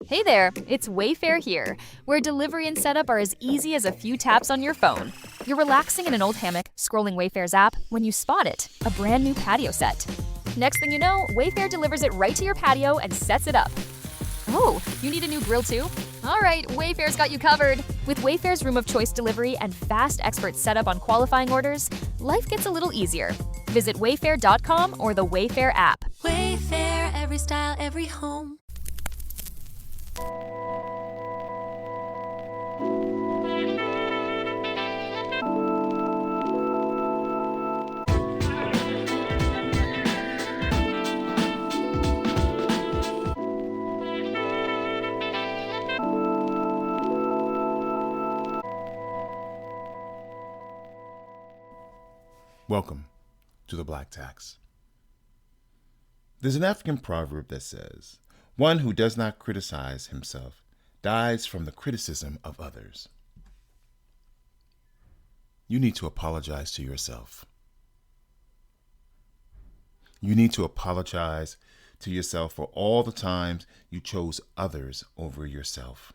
Hey there, it's Wayfair here, where delivery and setup are as easy as a few taps on your phone. You're relaxing in an old hammock, scrolling Wayfair's app, when you spot it, a brand new patio set. Next thing you know, Wayfair delivers it right to your patio and sets it up. Oh, you need a new grill too? All right, Wayfair's got you covered. With Wayfair's Room of Choice delivery and fast expert setup on qualifying orders, life gets a little easier. Visit wayfair.com or the Wayfair app. Wayfair, every style, every home. Welcome to the Black Tax. There's an African proverb that says, "One who does not criticize himself dies from the criticism of others." You need to apologize to yourself. You need to apologize to yourself for all the times you chose others over yourself.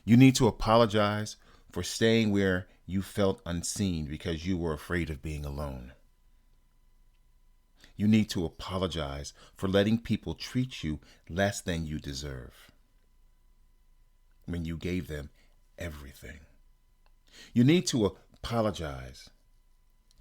You need to apologize for staying where you felt unseen because you were afraid of being alone. You need to apologize for letting people treat you less than you deserve when you gave them everything. You need to apologize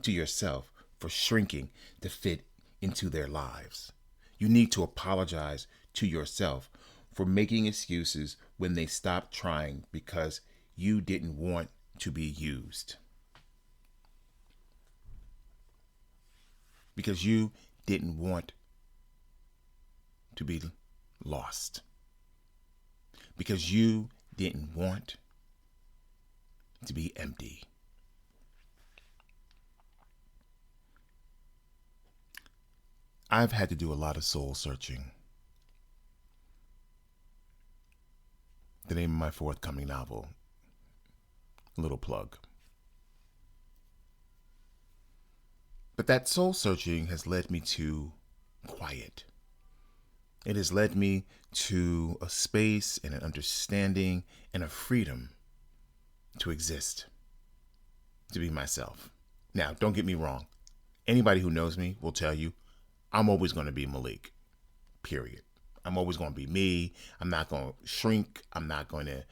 to yourself for shrinking to fit into their lives. You need to apologize to yourself for making excuses when they stopped trying because you didn't want to be used. Because you didn't want to be lost. Because you didn't want to be empty. I've had to do a lot of soul searching. The name of my forthcoming novel, little plug. But that soul searching has led me to quiet. It has led me to a space and an understanding and a freedom to exist, to be myself. Now, don't get me wrong. Anybody who knows me will tell you I'm always going to be Malik, period. I'm always going to be me. I'm not going to shrink. I'm not going to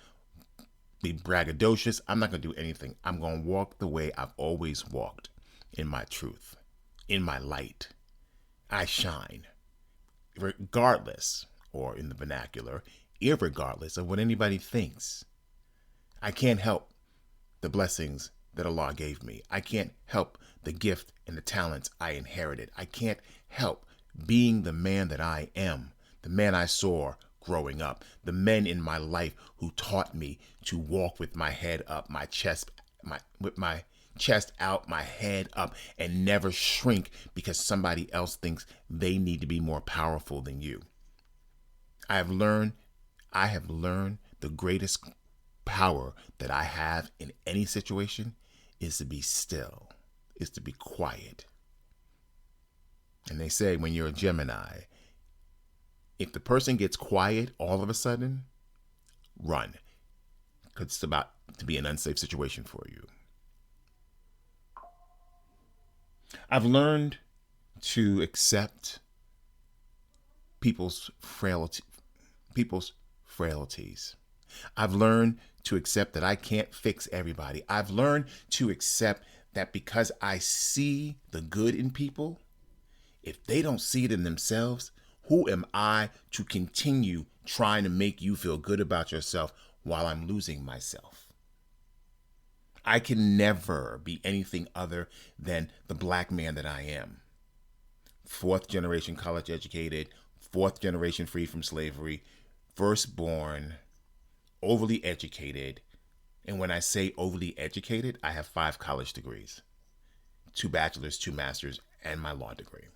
be braggadocious. I'm not going to do anything. I'm going to walk the way I've always walked, in my truth, in my light. I shine, regardless, or in the vernacular, irregardless of what anybody thinks. I can't help the blessings that Allah gave me. I can't help the gift and the talents I inherited. I can't help being the man that I am, the man I saw growing up, the men in my life who taught me to walk with my head up, with my chest out, my head up, and never shrink because somebody else thinks they need to be more powerful than you. I have learned the greatest power that I have in any situation is to be still, is to be quiet. And they say when you're a Gemini, if the person gets quiet all of a sudden, run, because it's about to be an unsafe situation for you. I've learned to accept people's frailties. I've learned to accept that I can't fix everybody. I've learned to accept that because I see the good in people, if they don't see it in themselves, who am I to continue trying to make you feel good about yourself while I'm losing myself? I can never be anything other than the black man that I am. 4th generation college educated, 4th generation free from slavery, firstborn, overly educated. And when I say overly educated, I have 5 college degrees, 2 bachelor's, 2 master's, and my law degree.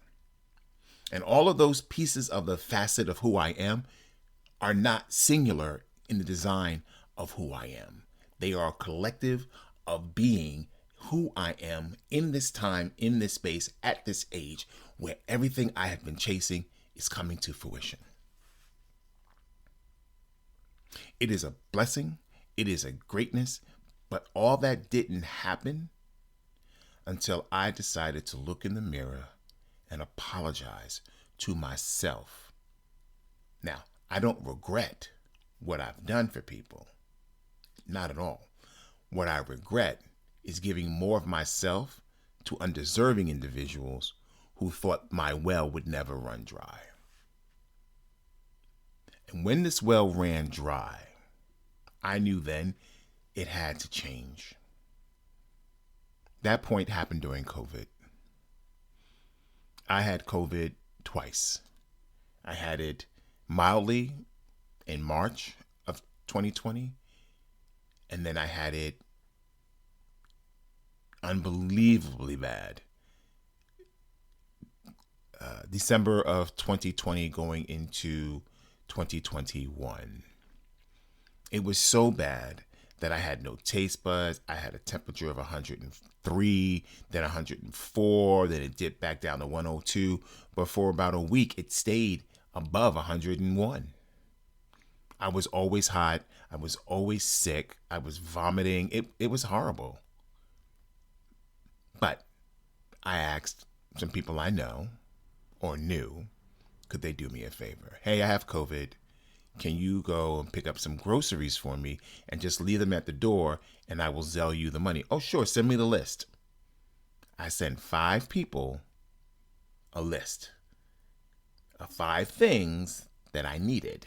And all of those pieces of the facet of who I am are not singular in the design of who I am. They are a collective of being who I am in this time, in this space, at this age, where everything I have been chasing is coming to fruition. It is a blessing. It is a greatness. But all that didn't happen until I decided to look in the mirror and apologize to myself. Now, I don't regret what I've done for people. Not at all. What I regret is giving more of myself to undeserving individuals who thought my well would never run dry. And when this well ran dry, I knew then it had to change. That point happened during COVID. I had COVID twice. I had it mildly in March of 2020, and then I had it unbelievably bad December of 2020 going into 2021. It was so bad that I had no taste buds. I had a temperature of 103, then 104, then it dipped back down to 102. But for about a week, it stayed above 101. I was always hot. I was always sick. I was vomiting. It was horrible. But I asked some people I know or knew, could they do me a favor? Hey, I have COVID. Can you go and pick up some groceries for me and just leave them at the door and I will Zelle you the money? Oh, sure. Send me the list. I sent 5 people a list of 5 things that I needed,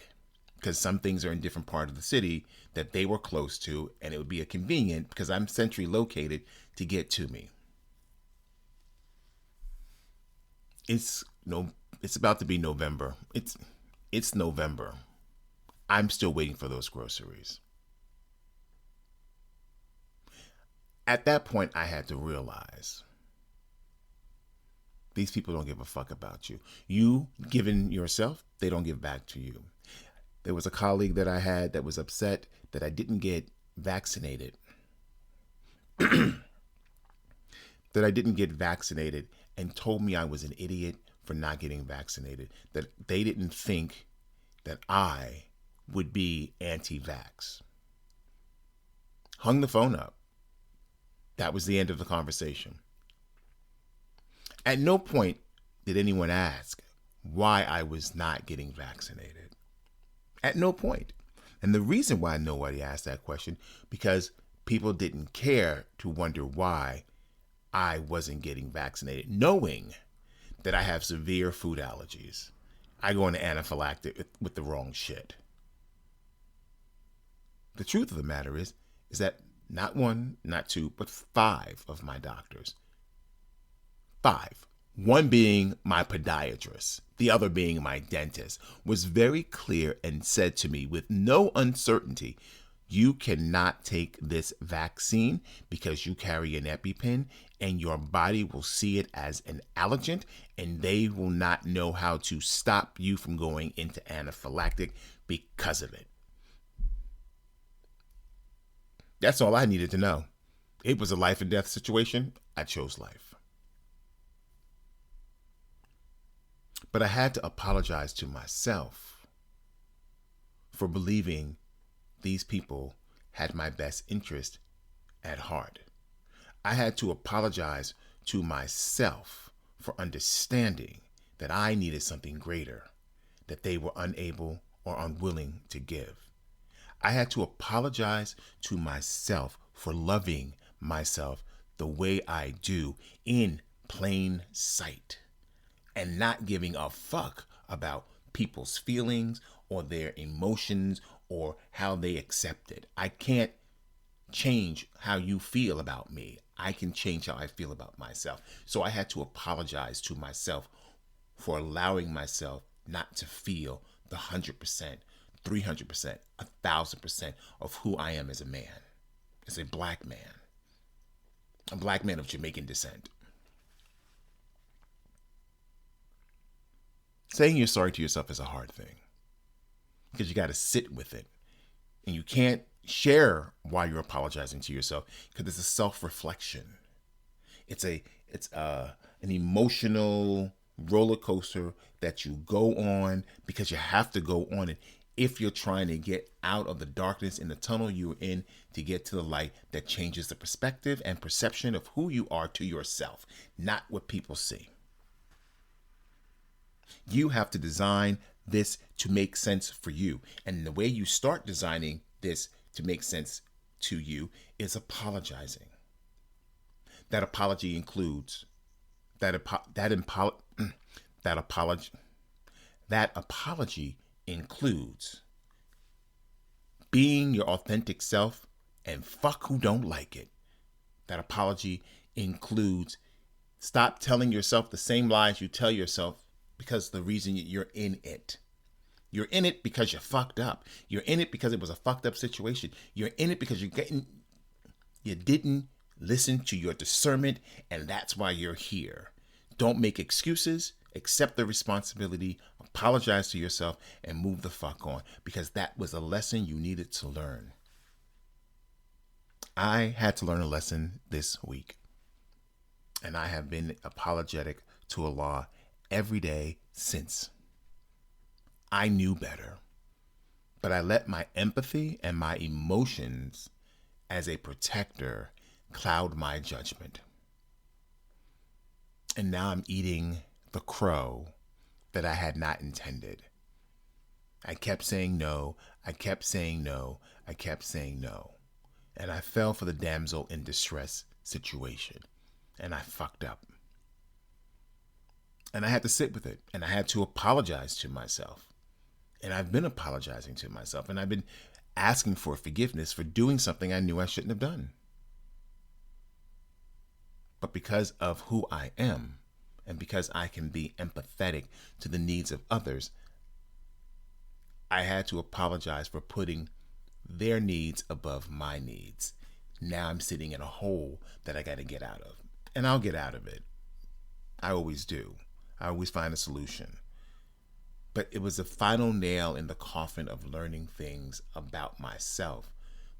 because some things are in different parts of the city that they were close to, and it would be a convenient, because I'm centrally located, to get to me. It's about to be November. It's November. I'm still waiting for those groceries. At that point, I had to realize these people don't give a fuck about you. You giving yourself, they don't give back to you. There was a colleague that I had that was upset that I didn't get vaccinated. And told me I was an idiot for not getting vaccinated. That they didn't think that I would be anti-vax. Hung the phone up. That was the end of the conversation. At no point did anyone ask why I was not getting vaccinated. At no point. And the reason why nobody asked that question, because people didn't care to wonder why I wasn't getting vaccinated, knowing that I have severe food allergies. I go into anaphylactic with the wrong shit. The truth of the matter is that not 1, not 2, but 5 of my doctors, 5, one being my podiatrist, the other being my dentist, was very clear and said to me with no uncertainty, you cannot take this vaccine because you carry an EpiPen and your body will see it as an allergen and they will not know how to stop you from going into anaphylactic because of it. That's all I needed to know. It was a life and death situation. I chose life. But I had to apologize to myself for believing these people had my best interest at heart. I had to apologize to myself for understanding that I needed something greater that they were unable or unwilling to give. I had to apologize to myself for loving myself the way I do in plain sight and not giving a fuck about people's feelings or their emotions or how they accept it. I can't change how you feel about me. I can change how I feel about myself. So I had to apologize to myself for allowing myself not to feel the 100%, 300%, 1,000% of who I am as a man, as a black man of Jamaican descent. Saying you're sorry to yourself is a hard thing because you got to sit with it, and you can't share why you're apologizing to yourself because it's a self-reflection. It's an emotional roller coaster that you go on because you have to go on it. if you're trying to get out of the darkness in the tunnel you're in to get to the light that changes the perspective and perception of who you are to yourself, not what people see. You have to design this to make sense for you. And the way you start designing this to make sense to you is apologizing. That apology includes that apology includes being your authentic self and fuck who don't like it. That apology includes stop telling yourself the same lies you tell yourself because the reason you're in it. You're in it because you fucked up. You're in it because it was a fucked up situation. You're in it because you didn't listen to your discernment, and that's why you're here. Don't make excuses. Accept the responsibility. Apologize to yourself and move the fuck on, because that was a lesson you needed to learn. I had to learn a lesson this week, and I have been apologetic to Allah every day since. I knew better, but I let my empathy and my emotions as a protector cloud my judgment. And now I'm eating the crow that I had not intended. I kept saying no, I kept saying no, I kept saying no. And I fell for the damsel in distress situation, and I fucked up. And I had to sit with it, and I had to apologize to myself. And I've been apologizing to myself, and I've been asking for forgiveness for doing something I knew I shouldn't have done. But because of who I am, and because I can be empathetic to the needs of others, I had to apologize for putting their needs above my needs. Now I'm sitting in a hole that I got to get out of. And I'll get out of it. I always do. I always find a solution. But it was the final nail in the coffin of learning things about myself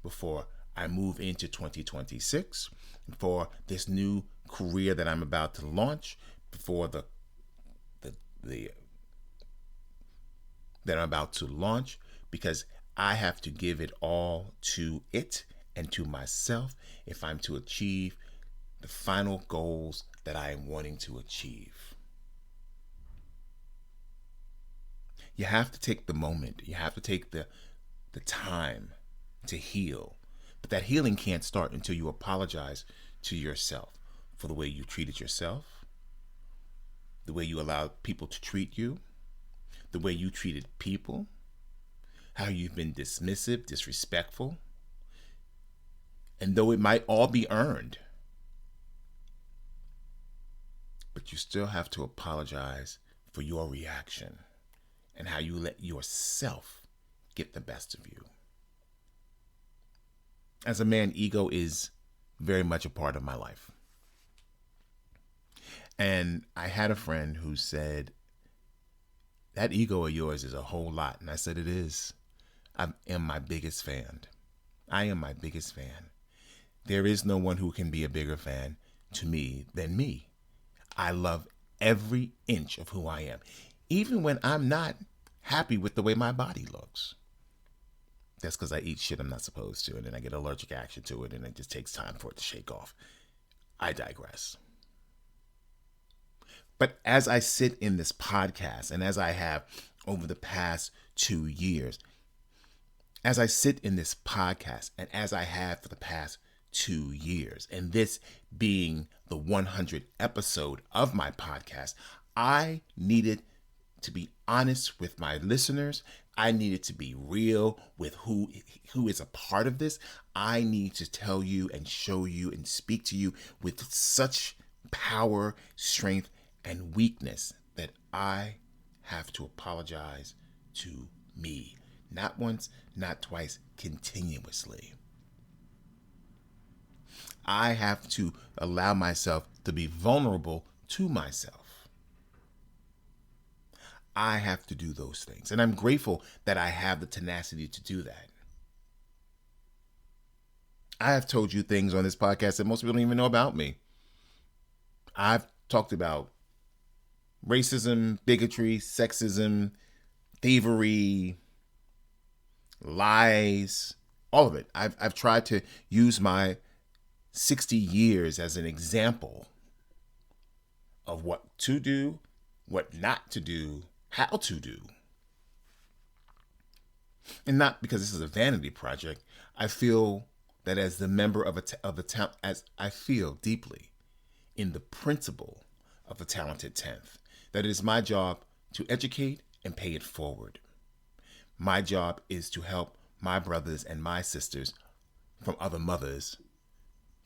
before I move into 2026, for this new career that I'm about to launch, before that I'm about to launch, because I have to give it all to it and to myself if I'm to achieve the final goals that I am wanting to achieve. You have to take the moment. You have to take the time to heal. But that healing can't start until you apologize to yourself for the way you treated yourself, the way you allowed people to treat you, the way you treated people, how you've been dismissive, disrespectful. And though it might all be earned, but you still have to apologize for your reaction and how you let yourself get the best of you. As a man, ego is very much a part of my life. And I had a friend who said, that ego of yours is a whole lot. And I said, it is. I am my biggest fan. I am my biggest fan. There is no one who can be a bigger fan to me than me. I love every inch of who I am, even when I'm not happy with the way my body looks. That's because I eat shit I'm not supposed to, and then I get allergic action to it, and it just takes time for it to shake off. I digress. But as I sit in this podcast, and as I have over the past 2 years, as I sit in this podcast, and as I have for the past 2 years, and this being the 100th episode of my podcast, I needed to be honest with my listeners. I needed to be real with who is a part of this. I need to tell you and show you and speak to you with such power, strength, and weakness that I have to apologize to me. Not once, not twice, continuously. I have to allow myself to be vulnerable to myself. I have to do those things. And I'm grateful that I have the tenacity to do that. I have told you things on this podcast that most people don't even know about me. I've talked about racism, bigotry, sexism, thievery, lies, all of it. I've tried to use my 60 years as an example of what to do, what not to do, how to do. And not because this is a vanity project. I feel that as the member of the town, as I feel deeply in the principle of the Talented 10th, that it is my job to educate and pay it forward. My job is to help my brothers and my sisters from other mothers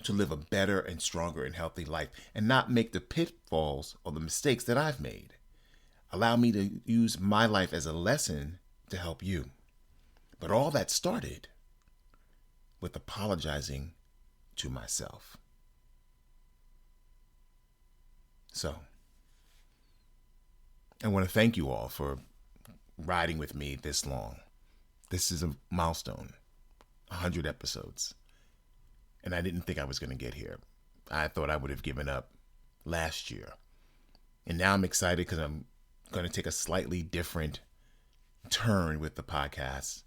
to live a better and stronger and healthy life and not make the pitfalls or the mistakes that I've made. Allow me to use my life as a lesson to help you. But all that started with apologizing to myself. So, I want to thank you all for riding with me this long. This is a milestone, 100 episodes. And I didn't think I was going to get here. I thought I would have given up last year. And now I'm excited because I'm going to take a slightly different turn with the podcast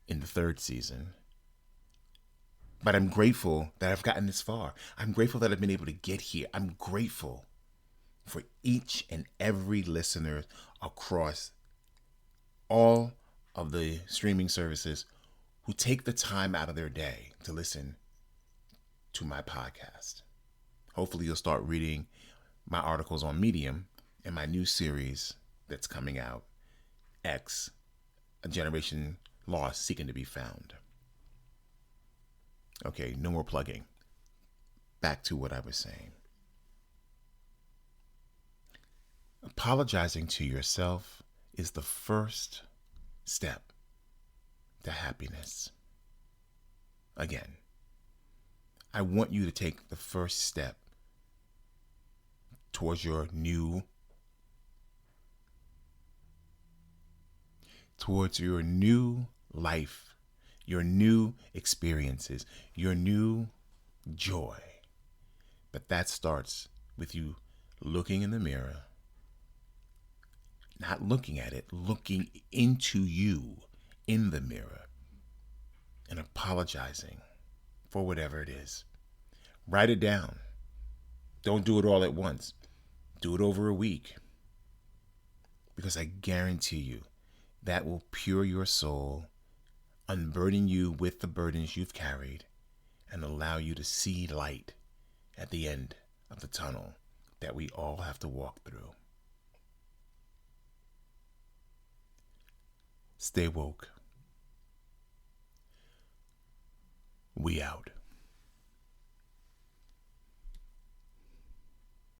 in the 3rd season. But I'm grateful that I've gotten this far. I'm grateful that I've been able to get here. I'm grateful for each and every listener across all of the streaming services who take the time out of their day to listen to my podcast. Hopefully you'll start reading my articles on Medium and my new series that's coming out, X, A Generation Lost Seeking to Be Found. Okay, no more plugging. Back to what I was saying. Apologizing to yourself is the first step to happiness. Again, I want you to take the first step towards your new life, your new experiences, your new joy. But that starts with you looking in the mirror, not looking at it, looking into you in the mirror and apologizing for whatever it is. Write it down. Don't do it all at once. Do it over a week. Because I guarantee you that will pure your soul, unburden you with the burdens you've carried, and allow you to see light at the end of the tunnel that we all have to walk through. Stay woke. We out.